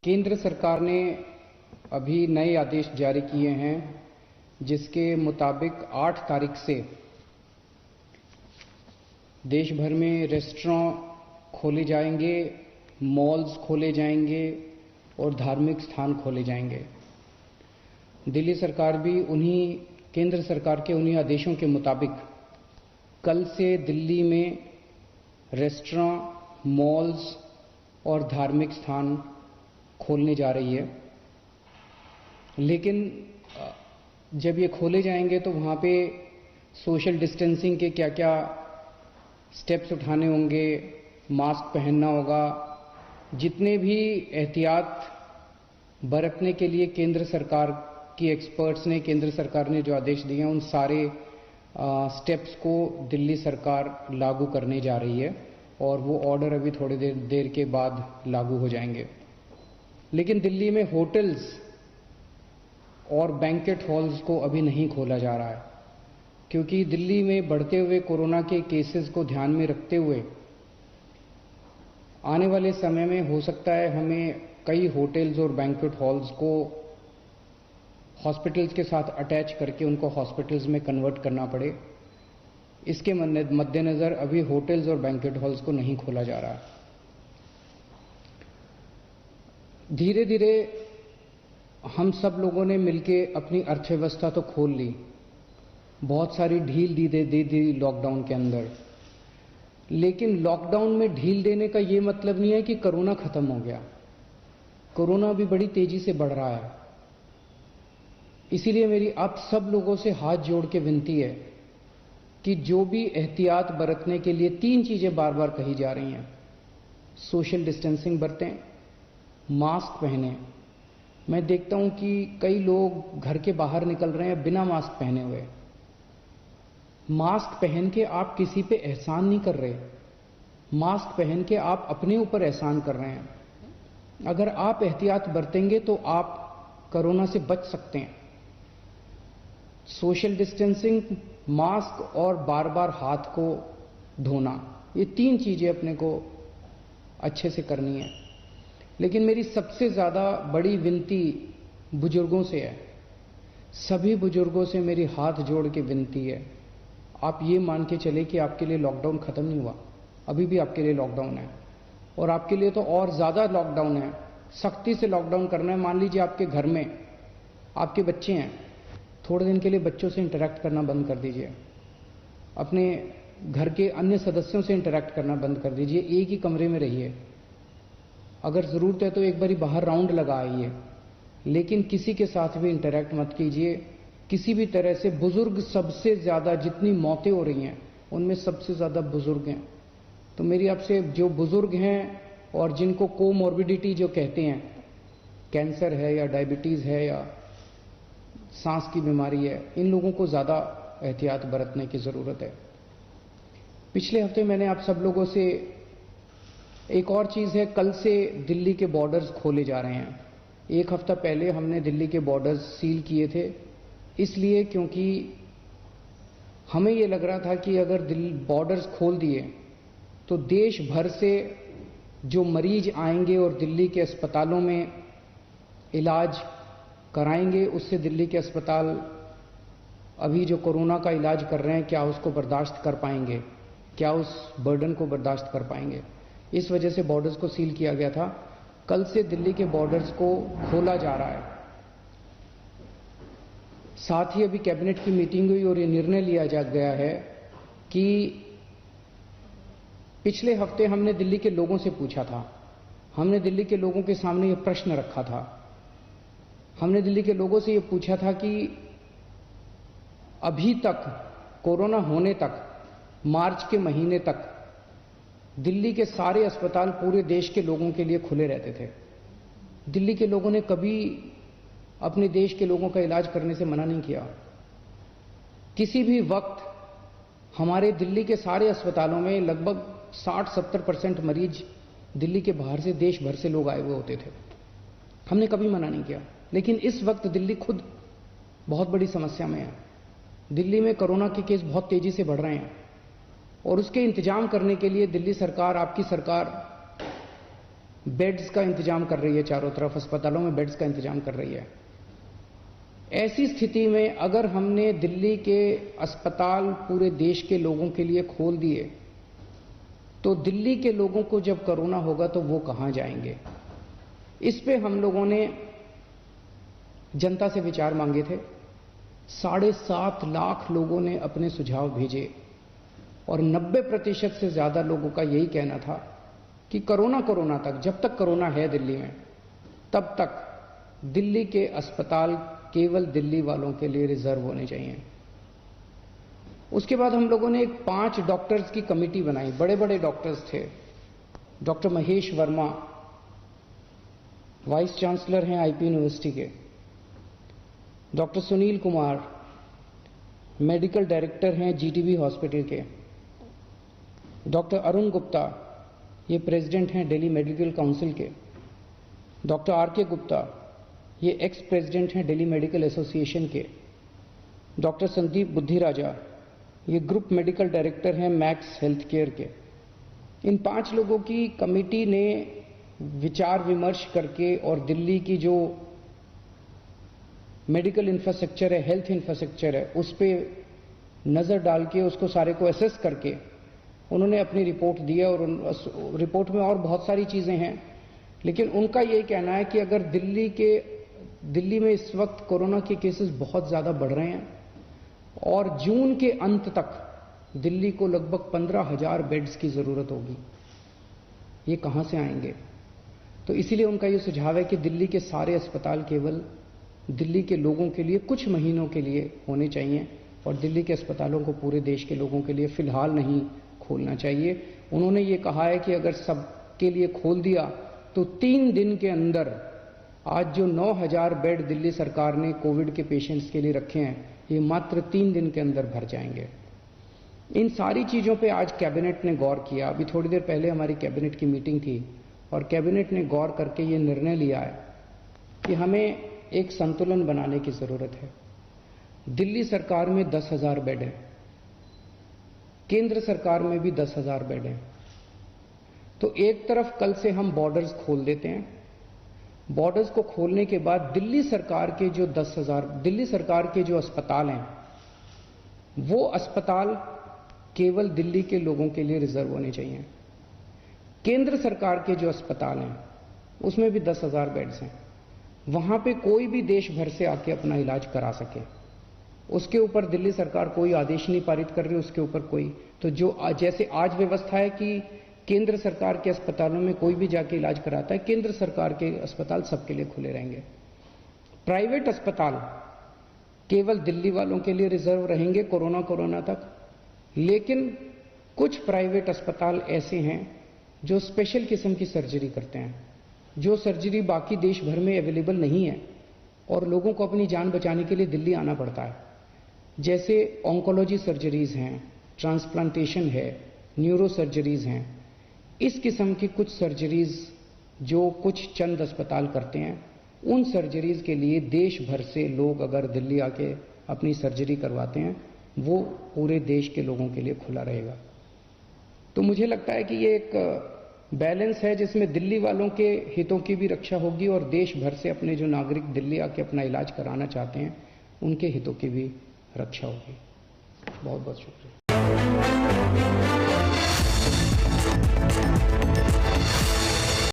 केंद्र सरकार ने अभी नए आदेश जारी किए हैं जिसके मुताबिक 8 तारीख से देश भर में रेस्टोरेंट खोले जाएंगे, मॉल्स खोले जाएंगे और धार्मिक स्थान खोले जाएंगे। दिल्ली सरकार भी केंद्र सरकार के उन्हीं आदेशों के मुताबिक कल से दिल्ली में रेस्टोरेंट, मॉल्स और धार्मिक स्थान खोलने जा रही है। लेकिन जब ये खोले जाएंगे तो वहाँ पे सोशल डिस्टेंसिंग के क्या क्या स्टेप्स उठाने होंगे, मास्क पहनना होगा, जितने भी एहतियात बरतने के लिए केंद्र सरकार की एक्सपर्ट्स ने, केंद्र सरकार ने जो आदेश दिए हैं उन सारे स्टेप्स को दिल्ली सरकार लागू करने जा रही है और वो ऑर्डर अभी थोड़ी देर के बाद लागू हो जाएंगे। लेकिन दिल्ली में होटल्स और बैंकेट हॉल्स को अभी नहीं खोला जा रहा है क्योंकि दिल्ली में बढ़ते हुए कोरोना के केसेस को ध्यान में रखते हुए आने वाले समय में हो सकता है हमें कई होटल्स और बैंकेट हॉल्स को हॉस्पिटल्स के साथ अटैच करके उनको हॉस्पिटल्स में कन्वर्ट करना पड़े। इसके मद्देनजर अभी होटल्स और बैंकेट हॉल्स को नहीं खोला जा रहा। धीरे धीरे हम सब लोगों ने मिलके अपनी अर्थव्यवस्था तो खोल ली, बहुत सारी ढील दे दी लॉकडाउन के अंदर। लेकिन लॉकडाउन में ढील देने का ये मतलब नहीं है कि कोरोना खत्म हो गया। कोरोना भी बड़ी तेजी से बढ़ रहा है। इसीलिए मेरी आप सब लोगों से हाथ जोड़ के विनती है कि जो भी एहतियात बरतने के लिए 3 चीजें बार बार कही जा रही हैं, सोशल डिस्टेंसिंग बरतें, मास्क पहने। मैं देखता हूं कि कई लोग घर के बाहर निकल रहे हैं बिना मास्क पहने हुए। मास्क पहन के आप किसी पे एहसान नहीं कर रहे, मास्क पहन के आप अपने ऊपर एहसान कर रहे हैं। अगर आप एहतियात बरतेंगे तो आप कोरोना से बच सकते हैं। सोशल डिस्टेंसिंग, मास्क और बार बार हाथ को धोना, ये 3 चीजें अपने को अच्छे से करनी है। लेकिन मेरी सबसे ज्यादा बड़ी विनती बुजुर्गों से है। सभी बुजुर्गों से मेरी हाथ जोड़ के विनती है, आप ये मान के चले कि आपके लिए लॉकडाउन खत्म नहीं हुआ, अभी भी आपके लिए लॉकडाउन है और आपके लिए तो और ज्यादा लॉकडाउन है। सख्ती से लॉकडाउन करना है। मान लीजिए आपके घर में आपके बच्चे हैं, थोड़े दिन के लिए बच्चों से इंटरैक्ट करना बंद कर दीजिए, अपने घर के अन्य सदस्यों से इंटरैक्ट करना बंद कर दीजिए, एक ही कमरे में रहिए। अगर जरूरत है तो एक बारी बाहर राउंड लगा आइए, लेकिन किसी के साथ भी इंटरैक्ट मत कीजिए किसी भी तरह से। बुजुर्ग सबसे ज्यादा, जितनी मौतें हो रही हैं उनमें सबसे ज्यादा बुजुर्ग हैं। तो मेरी आपसे, जो बुजुर्ग हैं और जिनको कोमॉर्बिडिटी जो कहते हैं, कैंसर है या डायबिटीज है या सांस की बीमारी है, इन लोगों को ज्यादा एहतियात बरतने की जरूरत है। पिछले हफ्ते मैंने आप सब लोगों से एक और चीज है, कल से दिल्ली के बॉर्डर्स खोले जा रहे हैं। 1 हफ्ता पहले हमने दिल्ली के बॉर्डर्स सील किए थे, इसलिए क्योंकि हमें यह लग रहा था कि अगर बॉर्डर्स खोल दिए तो देश भर से जो मरीज आएंगे और दिल्ली के अस्पतालों में इलाज कराएंगे, उससे दिल्ली के अस्पताल अभी जो कोरोना का इलाज कर रहे हैं, क्या उसको बर्दाश्त कर पाएंगे, क्या उस बर्डन को बर्दाश्त कर पाएंगे। इस वजह से बॉर्डर्स को सील किया गया था। कल से दिल्ली के बॉर्डर्स को खोला जा रहा है। साथ ही अभी कैबिनेट की मीटिंग हुई और ये निर्णय लिया जा गया है कि पिछले हफ्ते हमने दिल्ली के लोगों से पूछा था, हमने दिल्ली के लोगों के सामने ये प्रश्न रखा था, हमने दिल्ली के लोगों से ये पूछा था कि अभी तक कोरोना होने तक, मार्च के महीने तक दिल्ली के सारे अस्पताल पूरे देश के लोगों के लिए खुले रहते थे। दिल्ली के लोगों ने कभी अपने देश के लोगों का इलाज करने से मना नहीं किया। किसी भी वक्त हमारे दिल्ली के सारे अस्पतालों में लगभग 60-70% मरीज दिल्ली के बाहर से, देश भर से लोग आए हुए होते थे। हमने कभी मना नहीं किया। लेकिन इस वक्त दिल्ली खुद बहुत बड़ी समस्या में है। दिल्ली में कोरोना के केस बहुत तेजी से बढ़ रहे हैं और उसके इंतजाम करने के लिए दिल्ली सरकार, आपकी सरकार बेड्स का इंतजाम कर रही है, चारों तरफ अस्पतालों में बेड्स का इंतजाम कर रही है। ऐसी स्थिति में अगर हमने दिल्ली के अस्पताल पूरे देश के लोगों के लिए खोल दिए, तो दिल्ली के लोगों को जब कोरोना होगा तो वो कहां जाएंगे? इस पे हम लोगों ने जनता से विचार मांगे थे। 7.5 लाख लोगों ने अपने सुझाव भेजे और 90% से ज्यादा लोगों का यही कहना था कि कोरोना तक, जब तक कोरोना है दिल्ली में, तब तक दिल्ली के अस्पताल केवल दिल्ली वालों के लिए रिजर्व होने चाहिए। उसके बाद हम लोगों ने एक 5 डॉक्टर्स की कमेटी बनाई। बड़े बड़े डॉक्टर्स थे। Doctor Mahesh Verma vice chancellor हैं आईपी यूनिवर्सिटी के, doctor Sunil Kumar medical director हैं जीटीबी हॉस्पिटल के, डॉक्टर अरुण गुप्ता ये प्रेसिडेंट हैं दिल्ली मेडिकल काउंसिल के, डॉक्टर आरके गुप्ता ये एक्स प्रेसिडेंट हैं दिल्ली मेडिकल एसोसिएशन के, डॉक्टर संदीप बुद्धिराजा ये ग्रुप मेडिकल डायरेक्टर हैं मैक्स हेल्थ केयर के। इन 5 लोगों की कमेटी ने विचार विमर्श करके और दिल्ली की जो मेडिकल इंफ्रास्ट्रक्चर है, हेल्थ इंफ्रास्ट्रक्चर है, उस पर नजर डाल के उसको सारे को एसेस करके उन्होंने अपनी रिपोर्ट दी है। और रिपोर्ट में और बहुत सारी चीजें हैं, लेकिन उनका यही कहना है कि अगर दिल्ली में इस वक्त कोरोना के केसेस बहुत ज्यादा बढ़ रहे हैं और जून के अंत तक दिल्ली को लगभग 15,000 बेड्स की जरूरत होगी। ये कहां से आएंगे? तो इसीलिए उनका ये सुझाव है कि दिल्ली के सारे अस्पताल केवल दिल्ली के लोगों के लिए कुछ महीनों के लिए होने चाहिए और दिल्ली के अस्पतालों को पूरे देश के लोगों के लिए फिलहाल नहीं खोलना चाहिए। उन्होंने ये कहा है कि अगर सबके लिए खोल दिया तो 3 दिन के अंदर आज जो 9,000 बेड दिल्ली सरकार ने कोविड के पेशेंट्स के लिए रखे हैं, ये मात्र 3 दिन के अंदर भर जाएंगे। इन सारी चीजों पे आज कैबिनेट ने गौर किया। अभी थोड़ी देर पहले हमारी कैबिनेट की मीटिंग थी और कैबिनेट ने गौर करके ये निर्णय लिया है कि हमें एक संतुलन बनाने की जरूरत है। दिल्ली सरकार में 10,000 बेड है, केंद्र सरकार में भी 10,000 बेड है। तो एक तरफ कल से हम बॉर्डर्स खोल देते हैं। बॉर्डर्स को खोलने के बाद दिल्ली सरकार के जो 10,000 दिल्ली सरकार के जो अस्पताल हैं, वो अस्पताल केवल दिल्ली के लोगों के लिए रिजर्व होने चाहिए। केंद्र सरकार के जो अस्पताल हैं उसमें भी 10,000 बेड्स हैं। वहां पे कोई भी देश भर से आके अपना इलाज करा सके, उसके ऊपर दिल्ली सरकार कोई आदेश नहीं पारित कर रही, उसके ऊपर कोई तो जो जैसे आज व्यवस्था है कि केंद्र सरकार के अस्पतालों में कोई भी जाके इलाज कराता है, केंद्र सरकार के अस्पताल सबके लिए खुले रहेंगे। प्राइवेट अस्पताल केवल दिल्ली वालों के लिए रिजर्व रहेंगे कोरोना तक। लेकिन कुछ प्राइवेट अस्पताल ऐसे हैं जो स्पेशल किस्म की सर्जरी करते हैं, जो सर्जरी बाकी देश भर में अवेलेबल नहीं है और लोगों को अपनी जान बचाने के लिए दिल्ली आना पड़ता है। जैसे ऑन्कोलॉजी सर्जरीज हैं, ट्रांसप्लांटेशन है, न्यूरो सर्जरीज हैं। इस किस्म की कुछ सर्जरीज जो कुछ चंद अस्पताल करते हैं, उन सर्जरीज के लिए देश भर से लोग अगर दिल्ली आके अपनी सर्जरी करवाते हैं, वो पूरे देश के लोगों के लिए खुला रहेगा। तो मुझे लगता है कि ये एक बैलेंस है जिसमें दिल्ली वालों के हितों की भी रक्षा होगी और देश भर से अपने जो नागरिक दिल्ली आके अपना इलाज कराना चाहते हैं उनके हितों की भी रक्षा होगी। बहुत बहुत शुक्रिया।